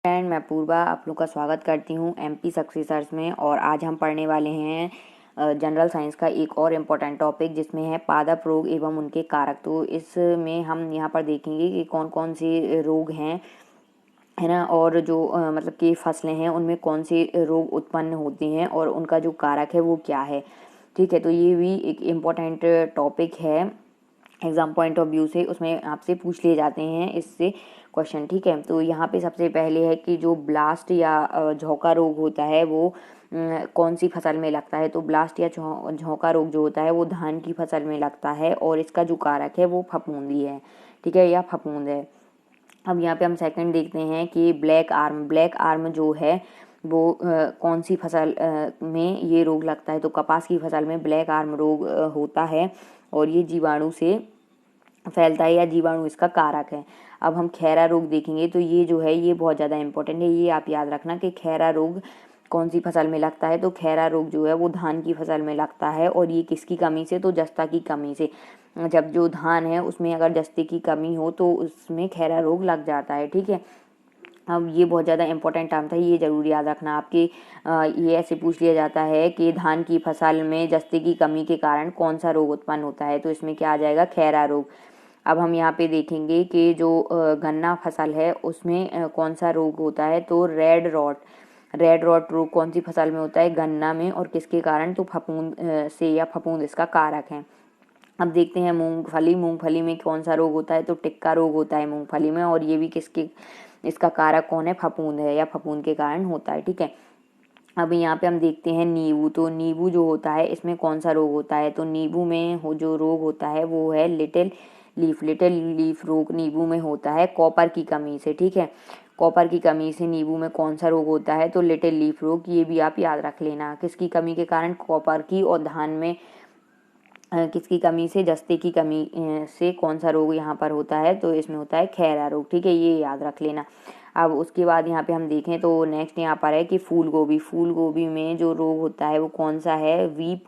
Friend, मैं पूर्वा आप लोग का स्वागत करती हूँ एमपी सक्सेसर्स में। और आज हम पढ़ने वाले हैं जनरल साइंस का एक और इम्पोर्टेंट टॉपिक जिसमें है पादप रोग एवं उनके कारक। तो इसमें हम यहाँ पर देखेंगे कि कौन कौन से रोग हैं, है ना, और जो मतलब कि फसलें हैं उनमें कौन से रोग उत्पन्न होते हैं और उनका जो कारक है वो क्या है। ठीक है, तो ये भी एक इम्पोर्टेंट टॉपिक है एग्ज़ाम पॉइंट ऑफ व्यू से, उसमें आपसे पूछ लिए जाते हैं इससे क्वेश्चन। ठीक है, तो यहाँ पे सबसे पहले है कि जो ब्लास्ट या झोंका रोग होता है वो कौन सी फसल में लगता है। तो ब्लास्ट या झोंका रोग जो होता है वो धान की फसल में लगता है और इसका जो कारक है वो फफूंदी है। ठीक है, या फफूंद है। अब यहाँ पे हम सेकंड देखते हैं कि ब्लैक आर्म जो है वो कौन सी फसल में ये रोग लगता है। तो कपास की फसल में ब्लैक आर्म रोग होता है और ये जीवाणु से फैलता है या जीवाणु इसका कारक है। अब हम खैरा रोग देखेंगे तो ये जो है ये बहुत ज़्यादा इंपॉर्टेंट है, ये आप याद रखना कि खैरा रोग कौन सी फसल में लगता है। तो खैरा रोग जो है वो धान की फसल में लगता है और ये किसकी कमी से, तो जस्ता की कमी से। जब जो धान है उसमें अगर जस्ते की कमी हो तो उसमें खैरा रोग लग जाता है। ठीक है, अब ये बहुत ज़्यादा इंपॉर्टेंट टर्म था, ये ज़रूर याद रखना आपके। ये ऐसे पूछ लिया जाता है कि धान की फसल में जस्ते की कमी के कारण कौन सा रोग उत्पन्न होता है। तो इसमें क्या आ जाएगा, खैरा रोग। अब हम यहाँ पे देखेंगे कि जो गन्ना फसल है उसमें कौन सा रोग होता है। तो रेड रॉट रोग कौन सी फसल में होता है, गन्ना में, और किसके कारण, तो फफूंद से या फफूंद इसका कारक है। अब देखते हैं मूंगफली में कौन सा रोग होता है। तो टिक्का रोग होता है मूंगफली में और ये भी किसके, इसका कारक कौन है, फफूंद है या फफूंद के कारण होता है। ठीक है, अब यहाँ पे हम देखते हैं नींबू। तो नींबू जो होता है इसमें कौन सा रोग होता है। तो नींबू में जो रोग होता है वो है लिटिल लीफ रोग नींबू में होता है कॉपर की कमी से। ठीक है, कॉपर की कमी से नींबू में कौन सा रोग होता है, तो लिटिल लीफ रोग। ये भी आप याद रख लेना, किसकी कमी के कारण, कॉपर की। और धान में किसकी कमी से, जस्ते की कमी से कौन सा रोग यहाँ पर होता है, तो इसमें होता है खैरा रोग। ठीक है, ये याद रख लेना। अब उसके बाद यहाँ पे हम देखें तो नेक्स्ट यहाँ पर है कि फूल गोभी में जो रोग होता है वो कौन सा है, वीप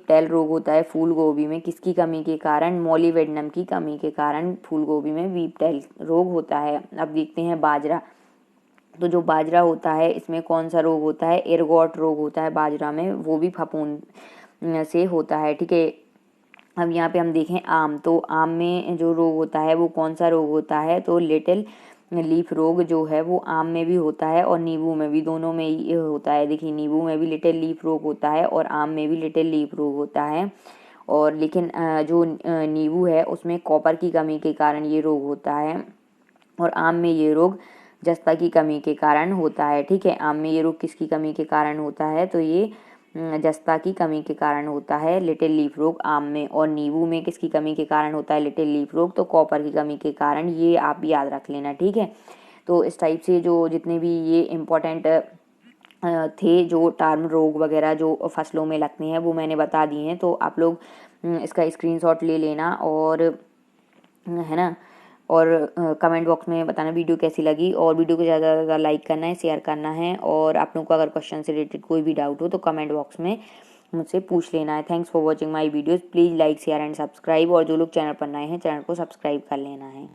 टेल रोग होता है फूल गोभी में, किसकी कमी के कारण, मोलिवेडनम की कमी के कारण फूल गोभी में वीप टेल रोग होता है। अब देखते हैं बाजरा। तो जो बाजरा होता है इसमें कौन सा रोग होता है, एर्गॉट रोग होता है बाजरा में, वो भी फफूंद से होता है। ठीक है, अब यहाँ पे हम देखें आम। तो आम में जो रोग होता है वो कौन सा रोग होता है, तो लिटिल लीफ रोग जो है वो आम में भी होता है और नींबू में भी, दोनों में ही होता है। देखिए, नींबू में भी लिटिल लीफ रोग होता है और आम में भी लिटिल लीफ रोग होता है। और लेकिन जो नींबू है उसमें कॉपर की कमी के कारण ये रोग होता है और आम में ये रोग जस्ता की कमी के कारण होता है। ठीक है, आम में ये रोग किसकी कमी के कारण होता है, तो ये जस्ता की कमी के कारण होता है लिटिल लीफ रोग आम में। और नींबू में किसकी कमी के कारण होता है लिटिल लीफ रोग, तो कॉपर की कमी के कारण। ये आप याद रख लेना। ठीक है, तो इस टाइप से जो जितने भी ये इम्पोर्टेंट थे जो टर्म रोग वगैरह जो फसलों में लगते हैं वो मैंने बता दिए हैं। तो आप लोग इसका स्क्रीनशॉट ले लेना और, है ना, और कमेंट बॉक्स में बताना वीडियो कैसी लगी। और वीडियो को ज़्यादा से ज़्यादा लाइक करना है, शेयर करना है। और आप लोगों को अगर क्वेश्चन से रिलेटेड कोई भी डाउट हो तो कमेंट बॉक्स में मुझसे पूछ लेना है। Thanks for watching my videos. Please like share and subscribe. और जो लोग चैनल पर नए हैं चैनल को सब्सक्राइब कर लेना है।